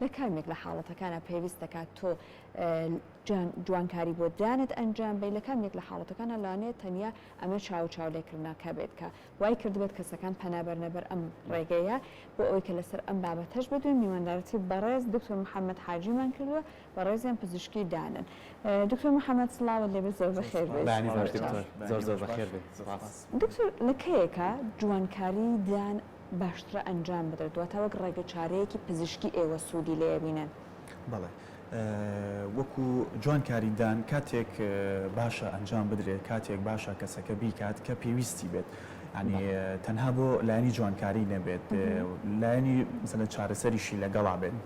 لە کامێک لە حاڵەتەکانە پێویست دەکات تۆ جوانکاری بۆ دانت ئەنجام بی لە کامێک لە حاڵەتەکانە لاانێت تەنیا ئەمە چاوچاولێکردناکە بێت کە وای کردبێت کەسەکان پەنابەر نەبەر ئەم ڕێگەیە بۆ ئەوەی کە لەسەر ئەم بابەتەش بدوین میواندارەتی بەڕێز دکتۆر محەممەد حاجیمان کردووە بەڕێزیان پزیشکی دانن. دکتۆر محەممەد سڵاوە لێبێت زۆر بەخێر بێت. زۆر بەخێر بێت. دکتۆر لە کەیەکە جوانکاری دان باشترە ئەنجام بدرێت دواتە وەک ڕێگە چارەیەکی پزیشکی ئێوە سوودی لێبینن؟ بەڵێ وەکو جوانکاریدان کاتێک باشە ئەنجام بدرێت کاتێک باشە کەسەکە بیکات کە پێویستی بێت ینی تەنها بۆ لایەنی جوانکاری نەبێت لایەنی مثلەن چارەسەریشی لەگەڵا بێت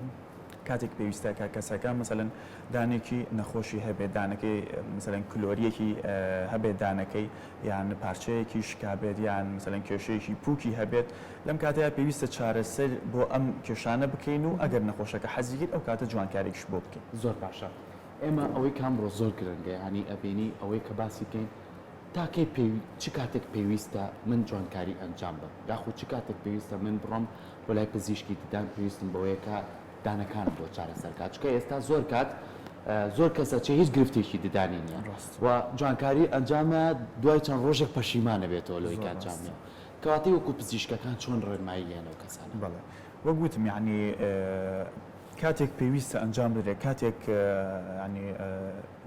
کاتێک پێویستە کە کەسەکە مثلەن دانێکی نەخۆشی هەبێت دانەکەی مثلەن کلۆریەکی هەبێت دانەکەی یان پارچەیەکی شکابێت یان مثلەن کێشەیەکی پووکی هەبێت لەم کاتەیە پێویستە چارەسەر بۆ ئەم کێشانە بکەین و ئەگەر نەخۆشەکە حەزیگیر ئەو کاتە جوانکارێکش بۆ بکەین. زۆر باشە. ئێمە ئەوەی کامڕۆ زۆر گرنگە ینی ئەبینی ئەوەی کە باسی بکەین تاکەی چ کاتێک پێویستە من جوانکاری ئەنجام بم یاخود چ کاتێک پێویستە من بڕۆم بۆ لای پزیشکی ددان پێویستم بەوەیەکە دانەکان بۆ چارەسەرکات چکە ئێستا زۆر کات زۆر کەسە چه هیچ گرفتێکی ددانی نیە و جوانکاری ئەنجامە دوای چەند ڕۆژێک پەشیمانە بێتەوە لەوەی کاتجامیە کەواتی وەکو پزیشکەکان چۆن ڕێنمایی هێنەوە کەسانە. بەڵێ وەگوتم یعنی کاتێک پێویستە ئەنجام بدرێت کاتێک ینی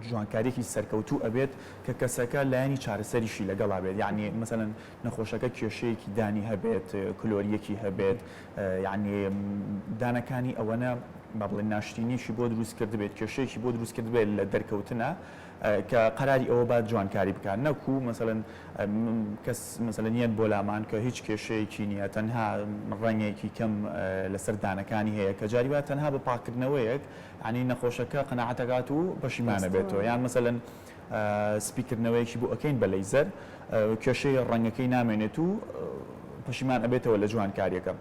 جوانکاریێکی سەرکەوتوو ئەبێت کە کەسەکە لایەنی چارەسەریشی لەگەڵا بێت یعنی مەسەلەن نەخۆشەکە کێشەیەکی دانی هەبێت کلۆریەکی هەبێت یعنی دانەکانی ئەوەنە با بڵێن ناشتینیشی بۆ دروست کرد بێت کێشەیەکی بۆ دروست کرد بێت لە دەرکەوتنە کە قەراری ئەوە بعد جوانکاری بکات نەکو مەسەلەن کەس مەسەلەن نیەت بۆ لامان کە هیچ کێشەیەکی نییە تەنها ڕەنگێکی کەم لەسەر دانەکانی هەیە کە جاریوە تەنها بە پاکردنەوەیەک ینی نەخۆشەکە قەناعەتەکات و پەشیمانە بێتەوە یان مەسەلەن سپیکردنەوەیەکی بۆ ئەەکەین بە لەیزەر کێشەی ڕەنگەکەی نامێنێت و پەشیمان ئەبێتەوە لە جوانکاریەکە.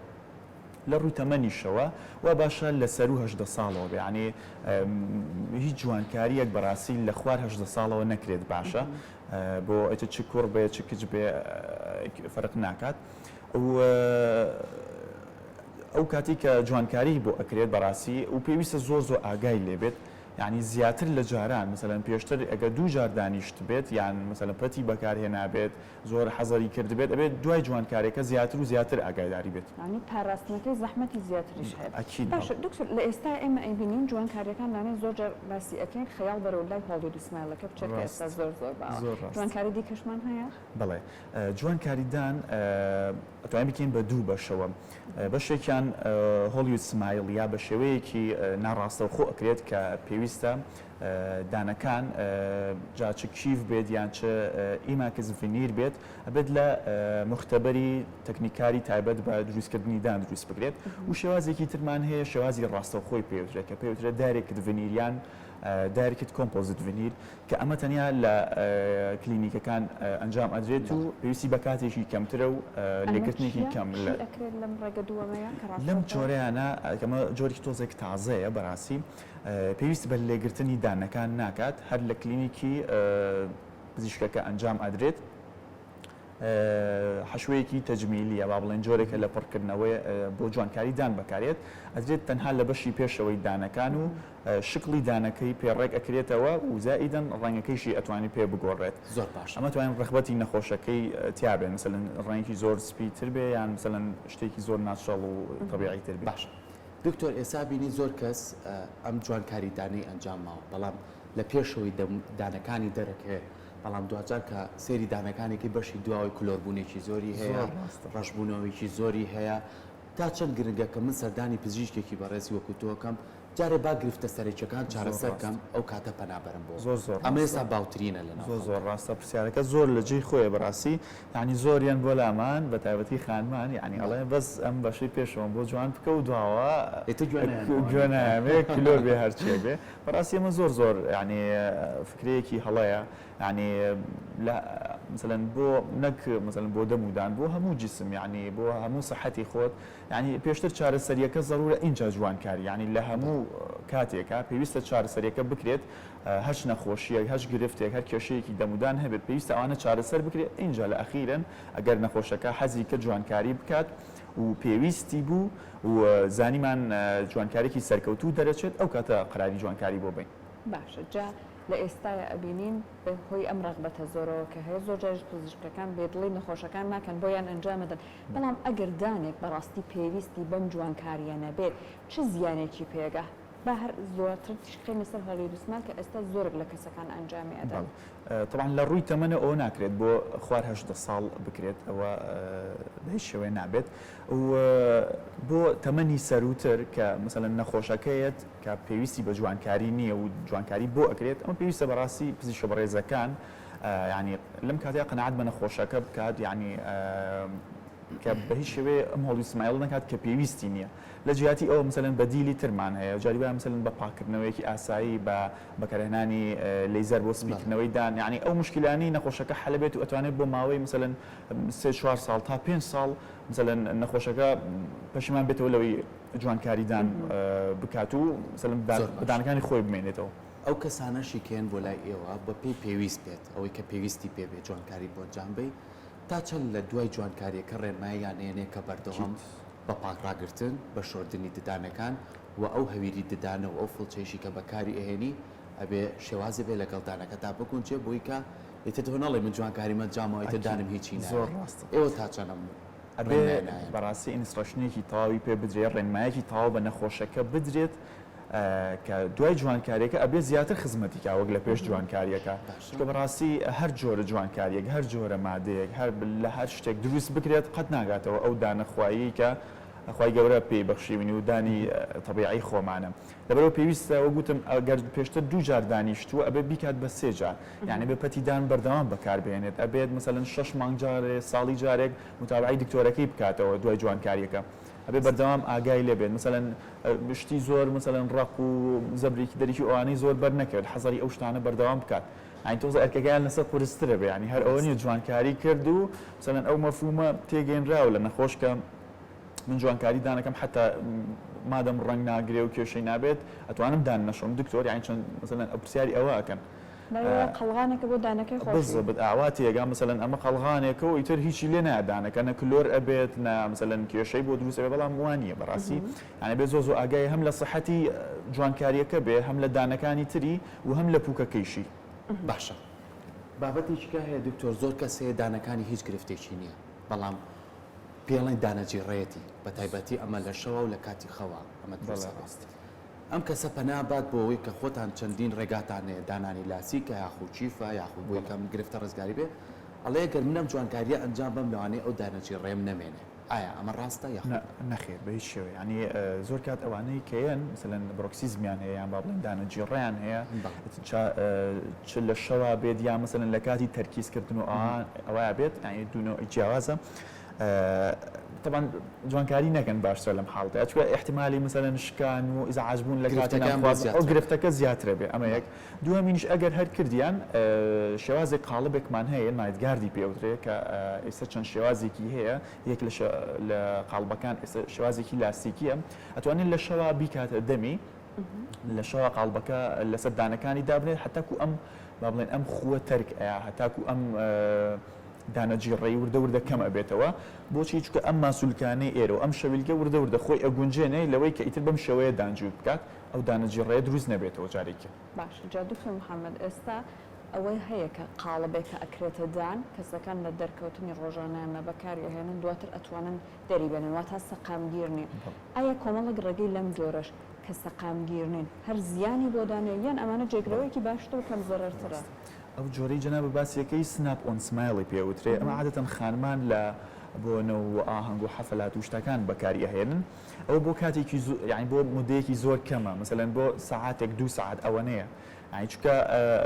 لە ڕووی تەمەنیشەوە و باشە لە سەر و 18 ساڵەوە بێ ینی هیچ جوانکاریەک بەڕاستی لە خوار 18 ساڵەوە نەکرێت باشە بۆ ئەتە چ کوڕ بێ چ کچ بێ فەرق ناکات ئەو کاتی کە جوانکاری بۆ ئەکرێت بەڕاستی و پێویستە زۆر ئاگای لێبێت یعنی زیاتر لە جاران مثلەن پێشتر ئەگە دوو جار دانیشت بێت یان مثلەن پەتی بەکارهێنابێت زۆر حەزەری کردبێت ئەبێت دوای جوانکارێکە زیاتر و زیاتر ئاگاداری بێت ینی پاراستنەکەی زەحمەتی زیاتریش هەیە. ئەکید باشە دکتۆر لە ئێستا ئێمە ئەیبینین جوانکاریەکان لانێ زۆر جار باسی ئەکەین خەیاڵ بەرەو لای هۆڵیوود ئیسمایلەکە بچێت ئێستا زۆر باوە جوانکاری دیکەشمان هەیە؟ بەڵێ جوانکاریدان ئەتوانین بکەین بە دوو بەشەوە بەشێکیان هۆڵیوود سمایل یا بە شێوەیەکی ناڕاستە خۆ ئەکرێت کە پێویستە دانەکان جا چ کیف بێت یان چ ئیماکس ڤینیر بێت ئەبێت لە مختبەری تەکنیکاری تایبەت بە دروستکردنی دان دروست بکرێت و شێوازێکی ترمان هەیە شێوازی ڕاستەوخۆی پێوترێت کە پێوترێت دارێکت ڤینیریان دایرکت کۆمپۆزیت ڤینیر کە ئەمە تەنیا لە کلینیکەکان ئەنجام ئەدرێت و پێویستی بە کاتێکی کەمترە و لێگرتنێکی کەم لەم جۆرەیانە کەمە جۆرێکی تۆزێک تازەیە بەڕاستی پێویست بە لێگرتنی دانەکان ناکات هەر لە کلینیکی پزیشکەکە ئەنجام ئەدرێت حشوەیەکی تەجمیلیە با بڵێن جۆرێکە لە پڕکردنەوەی بۆ جوانکاری دان بەکارێت ئەدرێت تەنها لە بەشی پێشەوەی دانەکان و شکلی دانەکەی پێڕێک ئەکرێتەوە و زائیدەن ڕەنگەکەیشی ئەتوانێت پێ بگۆڕێت زۆر باش ئەمە توانین ڕغبەتی نەخۆشەکەی تیابێت مثلەن ڕەنگی زۆر سپیتر بێ یان مثلەن شتێکی زۆر ناچەڵ و طبیعیتر بێ. باش دکتۆر ئێستا بینی زۆر کەس ئەم جوانکاری دانەی ئەنجام ماوە بەڵام لە پێشەوەی دانەکانی دەرەکێ بەڵام دوجار کە سێری دانەکانێکی بەشی دواوی کلۆربوونێکی زۆری هەیە ڕەشبوونەوەیکی زۆری هەیە تا چەند گرنگە کە من سەردانی پزیشکێکی بەڕێزی وەکو تۆکەم جارێ با گرفتە سەرچەکان چارەسەرکەم ئەو کاتە پەنابەرم بۆ زۆر ئەمە ئێستا باوترینە لەناو زۆر ڕاستە پرسیارەکە زۆر لە جێی خۆیە بەڕاستی یعنی زۆریان بۆ لامان بە تایبەتی خانمان یعنی ئەڵێ بەس ئەم بەشەی پێشەوە بۆ جوان بکە و دواوە گوێنایامێ کلۆ بێ هەرچێ بێ بەڕاستی ئەمە زۆر یعنی فکرەیەکی هەڵەیە یعنی مثلا بۆ نەک مثلا بۆ دەمودان بۆ هەموو جسم یعنی بۆ هەموو سەحەتی خۆت یعنی پێشتر چارەسەریەکە زەرورە ئینجا جوانکاری یعنی لە هەموو کاتێکە پێویستە چارەسەریەکە بکرێت هەچ نەخۆشیەک هەچ گرفتێک هەر کێشەیەکی دەمودان هەبێت پێویستە ئەوانە چارەسەر بکرێت اینجا لە ئەخیرن ئەگەر نەخۆشەکە حەزی کە جوانکاری بکات و پێویستی بوو و زانیمان جوانکارێکی سەرکەوتوو دەرەچێت ئەو کاتە قەراری جوانکاری بۆ بین. باشە جا لە ئێستاە ئەبینین بە هۆی ئەم ڕغبەتە زۆرەوە کە هەیە زۆر جار پزیشکەکان بێدڵی نەخۆشەکان ناکەن بۆیان ئەنجامەدەن بەڵام ئەگەر دانێک بەڕاستی پێویستی بەم جوانکاریە نەبێت چ زیانێکی پێگە بە هەر زۆرتر تشکێن لەسەر هەڵی دوسمان کە ئێستا زۆرێک لە کەسەکان ئەنجامی ئەدەن. طبعا لە ڕووی تەمەنە ئەوە ناکرێت بۆ خوار 18 ساڵ بکرێت ئەوە بە هیچ شێوەیە نابێت و بۆ تەمەنی سەروتر کە مثلا نەخۆشەکەیت کە پێویستی بە جوانکاری نییە و جوانکاری بۆ ئەکرێت ئەمە پێویستە بەڕاستی پزیشە بەڕێزەکان ینی لەم کاتەیە قەنەعات بە نەخۆشەکە بکات ینی کە بە هیچ شێوەیە ئەم هەڵی سمایل نکات کە پێویستی نییە لە جیاتی ئەوە مثلەن بەدیلی ترمان هەیە جاریبە مثلەن بە پاکردنەوەیەکی ئاسایی بە بەکارهێنانی لەیزەر بۆ سپیکردنەوەی دان یعنی ئەو مشکلانی نەخۆشەکە حەلەبێت و ئەتوانێت بۆ ماوەی مثلەن 3-4 ساڵ تا 5 ساڵ مثلەن نەخۆشەکە پەشیمان بێتەوە لەوەی جوانکاریدان بکات و مثلەن بدانەکانی خۆی بمێنێتەوە. ئەو کەسانەشی کێن بۆ لای ئێوە بە پێی پێویست بێت ئەوەی کە پێویستی پێبێت جوانکاری بۆ جانبی تا چەند لە دوای جوانکاریەکە ڕێنماییان هێنێ کە بەردەوام بە پاکڕاگرتن بە شۆردنی ددانەکان و ئەو هەویری ددانە و ئەو فڵچێشی کە بەکاری ئەهێنی ئەبێ شێوازی بێ لەگەڵ دانەکە تا بکونچێ بۆی کە ئێتە تۆ نەڵێ من جوانکاریمە جامەوەیتە دانم هیچی زۆر ڕاست ئێوە تا چەندەم ئەبێ بەڕاستی ئینستڕکشنێکی تاوی پێ بدرێت ڕێنمایەکی تاو بە نەخۆشەکە بدرێت کە دوای جوانکاریەکە ئەبێ زیاتر خزمەتیکە وەک لە پێش جوانکاریەکە کە بەڕاستی هەر جۆرە جوانکاریەک هەر جۆرە مادەیەک هەر لە هەر شتێک دروست بکرێت قەت ناگاتەوە ئەو دانەخوایی کە خی گەورە پێی بەخشیوینی و دانی تەبیعی خۆمانە لەبەرەوە پێویستەوە گوتم ئەگەر پێشتر 2 جار دانیشتووە ئەبێ بیکات بە 3 جار یعنی بە پەتیدان بەردەوام بەکاربێنێت ئەبێت مثلەن 6 مانگ جارێ ساڵی جارێک متابعی دکتۆرەکەی بکاتەوە دوای جوانکاریەکە ئەبێ بەردەوام ئاگای لێبێت مثلەن شتی زۆر مثلەن ڕق و زەبرێکی دەریکی ئەوانەی زۆر بەر نەکرد حەزەری ئەو شتانە بەردەوام بکات ئاین تۆزە ئەرکەکەیان لەسەر قورسترە بێ ینی هەر ئەوە نیە جوانکاری کرد و مثلەن ئەو مەفهومە تێگەێنراوە لە نەخۆشکە من جوانکاری دانەکەم حتا مادەم ڕنگ ناگرێ و کێشەی نابێت ئەتوانم دان نەشۆم دکتۆر یان چەند مثلەن ئەو پرسیاری ئەوە ئەکەن قەڵغانێکە بۆ دانەکەی خۆش بالضبط ئاواتی ئەگا مثلەن ئەمە قەڵغانێکە و ئیتر هیچی لێ نادانەکە نە کلۆر ئەبێت نە مثلەن کێشەی بۆ دروست ئەبێ بەڵام وانە بەڕاستی یعنی بێ زۆر ئاگای هەم لە سەحەتی جوانکاریەکە بێ هەم لە دانەکانی تری و هەم لە پووکەکەیشی باشە بابەتێکیکە هەیە دکتۆر زۆر کەس هەیە دانەکانی هیچ گرفتێکی نییە بەڵام پێڵێن دانەجیڕێتی بە تایبەتی ئەمە لە شەوە و لە کاتی خەوا ئەمە ڕاست ئەم کەسە پەنابات بۆ ئەوەی کە خۆتان چەندین ڕێگاتانەیە دانانی لاسیکە یاخو چیفە یاخو بۆی کەم گرفتە ڕزگاری بێ ئەڵێ گەر منم جوانکاریە ئەنجام بەم لەوانەیە ئەو دانەجی ڕێم نەمێنێ ئایا ئەمە ڕاستە یاخ نەخێر بە هیچ شێوەیە ینی زۆر کات ئەوانەی کەیەن مثلەن بڕۆکسیزمیان هەیە یان با بڵێن دانەجیڕیان هەیە چ لە شەوا بێت یا مثلەن لە کاتی تەرکیزکردن و ئەوە بێت ینی دوونەوەی جیاوازە طبعا جوانکاری نەکەن باشتر لەم حاڵتە ئەچکە احتمالی مثلەن شکان و ئیزعاجبوون لە کاتێکیان ئەو گرفتەکە زیاترە بێ ئەمە یەک دووەمینیش ئەگەر هەر کردیان شێوازێک قاڵبێکمان هەیە مایدگاردی پێوترێت کە ئێستا چەند شێوازێکی هەیە یەک لە قاڵبەکان شێوازێکی لاستیکیە ئەتوانین لە شەوا بیکاتە دەمی لە شەوا قاڵبەکە لەسەر دانەکانی دابنێت هەتاکو ئەم با بڵێن ئەم خووە تەرک ئەیە هەتاکو ئەم دانەجیڕێی وردە وردە کەم ئەبێتەوە بۆچی چکە ئەم ماسوولکانەی ئێرە و ئەم شەویلگە وردە وردە خۆی ئەگونجێنەی لەوەی کە ئیتر بەم شێوەیە دانجوود بکات ئەو دانەجیڕێ دروست نەبێتەوە جارێکی باش جا دکتۆر محەممەد ئێستا ئەوەی هەیە کە قاڵبێکە ئەکرێتە دان کەسەکان لە دەرکەوتنی ڕۆژانەیانە بەکاریهێنن دواتر ئەتوانن دەریبێنن وا تا سەقامگیر نین ئایا کۆمەڵک ڕێگەی لەم جۆرەش کە سەقامگیر نین هەر زیانی بۆ دانێن ئەمانە جێگرەوەیکی باشتر و کەم زەرەرترە ئەو جۆرەی جەناب باسیەکەی سناپ ئۆن سمایلی پێوترێ ئەمە عادەتەن خانمان لە بۆنەوە و ئاهەنگ و حەفەلات و شتەکان بەکاری هێنن ئەو بۆ کاتێکی یعنی بۆ مودەیەکی زۆر کەمە مثلەن بۆ ساعاتێک 2 ساعت ئەوەنەیە چکە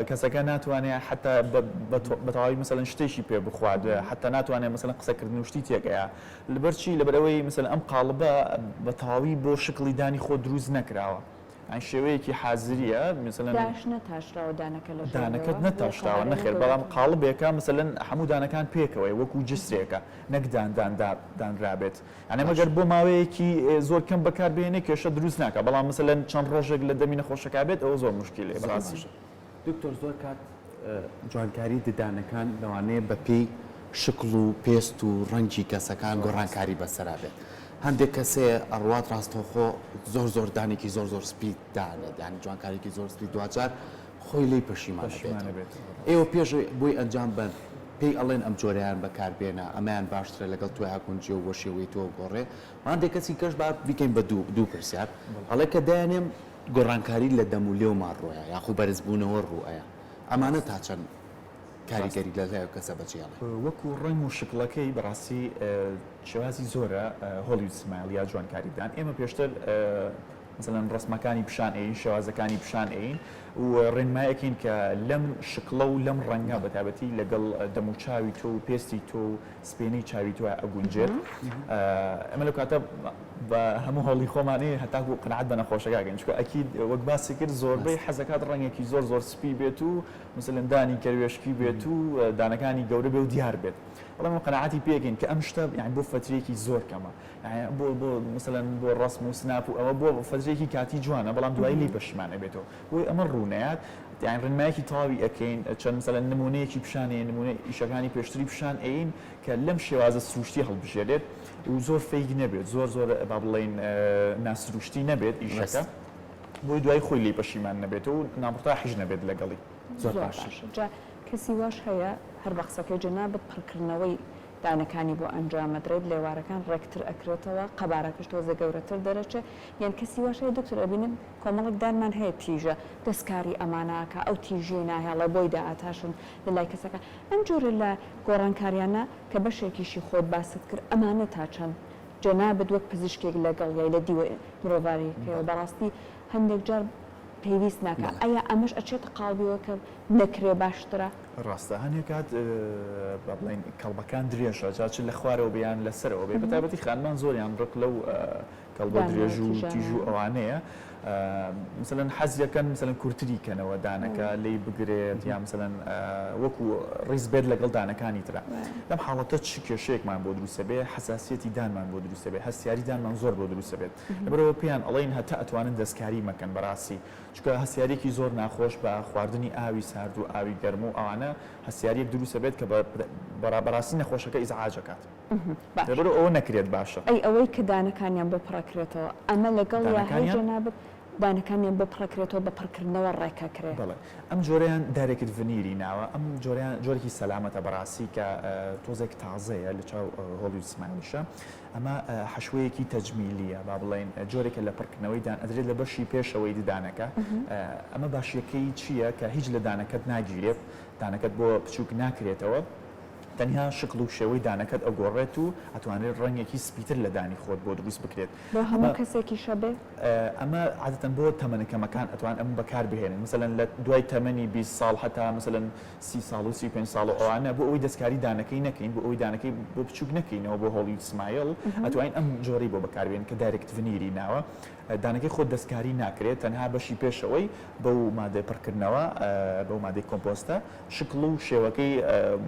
کەسەکە ناتوانێت حتا بەتەواوی مثلەن شتێکی پێ بخوات حتا ناتوانێت مثلەن قسەکردن و شتی تێگەیە لەبەرچی لەبەرەوەی مثلەن ئەم قاڵبە بە تەواوی بۆ شکلی دانی خۆ دروست نەکراوە ئەین شێوەیەکی حازریە مثلەن دانەکەت نەتاشراوە نەخێر بەڵام قاڵبێکە مثلەن هەموو دانەکان پێکەوەی وەکو جسرێکە نەک دانرابێت ئەنە مەگەر بۆ ماوەیەکی زۆر کەم بەکاربێنێ کێشە دروست ناکە بەڵام مثلەن چەند ڕۆژێک لە دەمی نەخۆشەکە بێت ئەوە زۆر مشکلێ بەڕاستی دکتۆر زۆر کات جوانکاری ددانەکان لەوانەیە بەپێی شکل و پێست و ڕەنگی کەسەکان گۆڕانکاری بەسەرا بێت هەندێک کەسێ ئەڕوات ڕاستەوخۆ زۆر دانێکی زۆر سپید دانێت ینی جوانکاریکی زۆر سپید دوجار خۆی لی پەشیمانە بێت ئێوە پێش بۆی ئەنجام بن پێی ئەڵێن ئەم جۆرەیان بەکاربێنە ئەمایان باشترە لەگەڵ توی هاکونجی و بۆ شێوەی تۆ گۆڕێ هەندێک کەسی کەش با بیکەین بە دوو پرسیار ئەڵێ کە دایانێم گۆڕانکاری لە دەم و لێومان ڕۆیە یاخو بەرزبوونەوە ڕوئەیە ئەمانە تا چەند کاریگەری لە لای کەسە بەجێڵێ وەکو ڕنگ و شکلەکەی بەڕاستی شێوازی زۆرە هۆلیوود سمایل یا جوانکاریدان ئێمە پێشتر مثلەن ڕسمەکانی پیشان ئەین شێوازەکانی پیشان ئەین و ڕێنمایەکەین کە لەم شکڵە و لەم ڕەنگە بەتابەتی لەگەڵ دەموچاوی تۆ و پێستی تۆ و سپێنەی چاوی تۆ ئەگونجێت ئەمە لەو کاتە بە هەموو هەڵی خۆمانەیە هەتاکو قناعەت بە نەخۆشەکەگەن چکە ئەکید وەک باسی کرد زۆربەی حەزەکات ڕەنگێکی زۆر سپی بێت و مثلەن دانی کەروێشکی بێت و دانەکانی گەورە بێ و دیار بێت بەڵام قناعەتی پێگەین کە ئەم شتە یعنی بۆ فترێکی زۆر کەمە بۆ مثلەن بۆ ڕسم و سناپ و ئەوە بۆ فترێکی کاتی جوانە بەڵام دوایی لی پەشیمانە بێتەوە بۆی ئەمە ڕوونەیەات یعنی ڕێنمایەکی تەواوی ئەەکەین چەند مثلەن نمونەیەکی پیشانەیە نمونە ئیشەکانی پێشتری پیشان ئەین کە لەم شێوازە سروشتی هەڵبژێرێت و زۆر فەیگ نەبێت زۆر با بڵێن ناسروشتی نەبێت ئیشەکە بۆی دوای خۆی لی پەشیمان نەبێت و نامڕتا حیژ نەبێت لەگەڵی زۆر باش کەسی واش هەیە هەر بە قسەکەی جەنابەت پڕکردنەوەی دانەکانی بۆ ئەنجامەدرێت لێوارەکان ڕێکتر ئەکرێتەوە قەبارەکەش تۆزە گەورەتر دەرەچێت یان کەسی واش هەیە دکتۆر ئەبینم کۆمەڵک دانمان هەیە تیژە دەستکاری ئەماناکە ئەو تیژێ ناهێڵە بۆی داهاتاشن لە لای کەسەکە ئەم جۆرە لە گۆڕانکاریانە کە بەشێکیشی خۆت باست کرد ئەمانە تا چەند جەنابەت وەک پزیشکێک لەگەڵ یای لە دیوە مرۆڤاریەکەوە بەڕاستی هەندێک جار پێویست ناکە ئەیا ئەمەش ئەچێتە قاڵبیەوە کە نەکرێ باشترە ڕاستە هەندێک کات بڵین کەڵبەکان درێژە جاچ لە خوارەوە بەیان لەسەرەوە بێ بەتابەتی خانمان زۆریان ڕق لەو کەڵبە درێژ و تیژ و ئەوانەیە مثلەن حەزیەکەن مثلەن کورتری کەنەوە دانەکە لی بگرێت یا مثلەن وەکو ڕیز بێت لەگەڵ دانەکانی ترە لەم حاڵەتە چ کێشەیەکمان بۆ دروستە بێ حساسیەتی دانمان بۆ دروستە بێ هەستیاری دانمان زۆر بۆ دروستە بێت لەبەرەوە پێیان ئەڵێن هەتا ئەتوانن دەستکاری مەکەن بەڕاستی چکە هەستیارێکی زۆر ناخۆش بە خواردنی ئاوی سارد و ئاوی گەرم و ئەوانە هەستیارێک دروستە بێت کە بەڕاستی نەخۆشەکە ئیزعاجەکات لەبەرەوە ئەوە نەکرێت باشە ئەوەی کە دانەکانیان بۆ پڕەکرێتەوە ئەمە لەگەڵ یاهی جەنابەت دانەکانیان بۆ پڕەکرێتەوە بە پڕکردنەوە ڕێکەکرێت بەڵێ ئەم جۆرەیان دارێکت ڤنیری ناوە ئەم جۆرێکی سەلامەتە بەڕاستی کە تۆزێک تازەیە لە چاو هۆلیوود سمایلیشە ئەمە حەشوەیەکی تەجمیلیە با بڵێن جۆرێکە لە پڕکردنەوەیدان ئەدرێت لە بەشی پێشەوەی دانەکە ئەمە باشیەکەی چییە کە هیچ لە دانەکەت ناگیرێت دانەکەت بۆ بچووک ناکرێتەوە تەنیا شکل و شێوەی دانەکەت ئەگۆڕێت و ئەتوانێت ڕەنگێکی سپیتر لە دانی خۆت بۆ دروست بکرێت بۆ هەموو کەسێکی شەبێ ئەمە عادەتەن بۆ تەمەنەکەمەکان ئەتوان ئەم بەکار بهێنن مثلەن لە دوای تەمەنی 20 ساڵ هەتا مثلەن 30 ساڵ و 35 ساڵ و ئەوانە بۆ ئەوی دەستکاری دانەکەی نەکەین بۆ ئەوی دانەکەی بۆ بچووک نەکەینەوە بۆ هۆلیوود سمایل ئەتوانین ئەم جۆری بۆ بەکاربێن کە دایرکت ڤنیری ناوە دانەکەی خۆت دەستکاری ناکرێت تەنها بەشی پێشەوەی بەو مادەی پڕکردنەوە بەو مادەی کۆمپۆستە شکل و شێوەکەی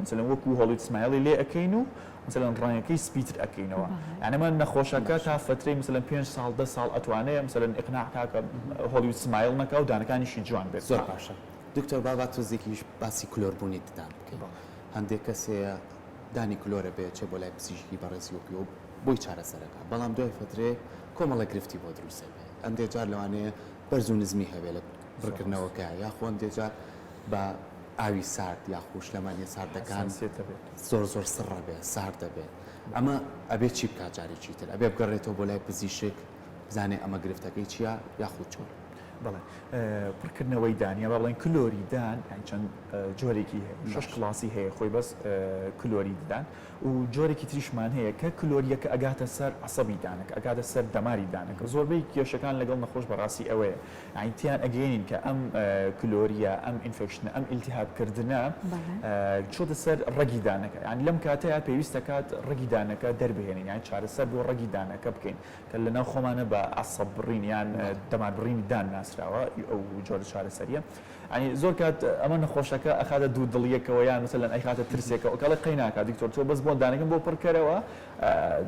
مثلەن وەکو هۆلیوود سمایلی لێ ئەەکەین و مثلەن ڕەنگەکەی سپیتر ئەەکەینەوە یانەمە نەخۆشەکە تا فترەی مثلەن 5 ساڵ 10 ساڵ ئەتوانەیە مثلەن ئقناعکە هۆلیوود سمایل نەکە و دانەکانیشی جوان بێت زۆر باشە دکتۆر بابا تۆزێکیش باسی کلۆربوونی ددان بکەین هەندێک کەسەیە دانی کلۆرە بێت چێ بۆ لای پزیشکی بەڕێزیۆپی و بۆی چارەسەرەکە بەڵام دوای فترێ کۆمەڵە گرفتی بۆ دروستە بێ ئەندێ جار لەوانەیە بەرز و نزمی هەبێ لە بڕکردنەوەکە یاخۆ ئەندێ جار بە ئاوی سارد یا خوشلەمانی ساردەکان زۆر سڕە بێ سارد دەبێت ئەمە ئەبێت چی بکات جارێکی تر ئەبێ بگەڕێتەوە بۆ لای پزیشک بزانێ ئەمە گرفتەکەی چییە یاخود چۆن بەڵێ پڕکردنەوەی دانیا با بڵێن کلۆری دان چەند جۆرێکی هەیە 6 کلاسی هەیە خۆی بەس کلۆری ددان و جۆرێکی تریشمان هەیە کە کلۆریەکە ئەگاتە سەر عسەبی دانەکە ئەگاتە سەر دەماری دانەکە زۆربەی کێشەکان لەگەڵ نەخۆش بەڕاستی ئەوەیە ئاینتیان ئەگەێنین کە ئەم کلۆریە ئەم ئینفێکشنە ئەم ئیلتیهابکردنە چۆتە سەر ڕەگی دانەکە یعنی لەم کاتەیە پێویستە کات ڕەگی دانەکە دەربهێنین یان چارەسەر بۆ ڕەگی دانەکە بکەین کە لەناو خۆمانە بە عسەب بڕین یان دەمار بڕینی دان ناسراوە ئەو جۆرە چارەسەریە ینی زۆر کات ئەمە نەخۆشەکە ئەخاتە دوو دڵیەکەوە یان مثلەن ئەیخاتە ترسێکەوە کەڵێ قەی ناکات دیکتۆر تۆ بەس بۆ دانەکەم بۆ پڕکەرەوە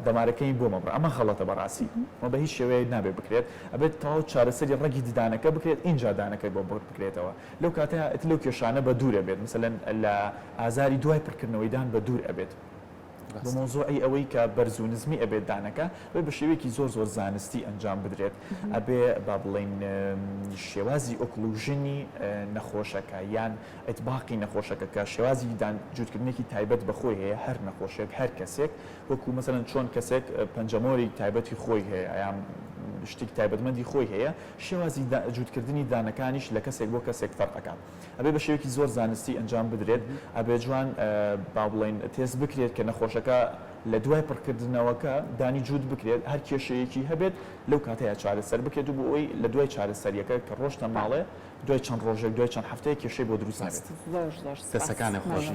دەمارەکەی بۆ مەبڕ ئەمە خەڵەتە بەڕاستی مە بە هیچ شێوەیە نابێ بکرێت ئەبێت تەواو چارەسەری ڕەگی ددانەکە بکرێت اینجا دانەکەی بۆ بکرێتەوە لەو کاتەیە لەو کێشانە بە دوورە بێت مثلەن لە ئازاری دوای پڕکردنەوەی دان بە دوور ئەبێت بۆ مۆزۆعی ئەوەی کە بەرز و نزمی ئەبێت دانەکە بە شێوەیەکی زۆر زانستی ئەنجام بدرێت ئەبێ با بڵێن شێوازی ئۆکلوژنی نەخۆشەکە یان ئەتباقی نەخۆشەکە کە شێوازی جوتکردنێکی تایبەت بەخۆی هەیە هەر نەخۆشێک هەر کەسێک وەکو مەسەرەن چۆن کەسێک پەنجەمۆری تایبەتی خۆی هەیە یان شتێکی تایبەتمەندی خۆی هەیە شێوازی جوتکردنی دانەکانیش لە کەسێک بۆ کەسێک فەرقەکە ئەبێ بە شێوەیەکی زۆر زانستی ئەنجام بدرێت ئەبێ جوان با بڵێن تێست بکرێت کە نەخۆشەکە لە دوای پڕکردنەوەکە دانی جوود بکرێت هەر کێشەیەکی هەبێت لەو کاتەیە چارەسەر بکرێت و بۆ ئەوی لە دوای چارەسەریەکە کە ڕۆژتە ماڵێ دوای چەند ڕۆژێک دوای چەند هەفتەیە کێشەی بۆ دروست نابێت. دەستەکانە خۆش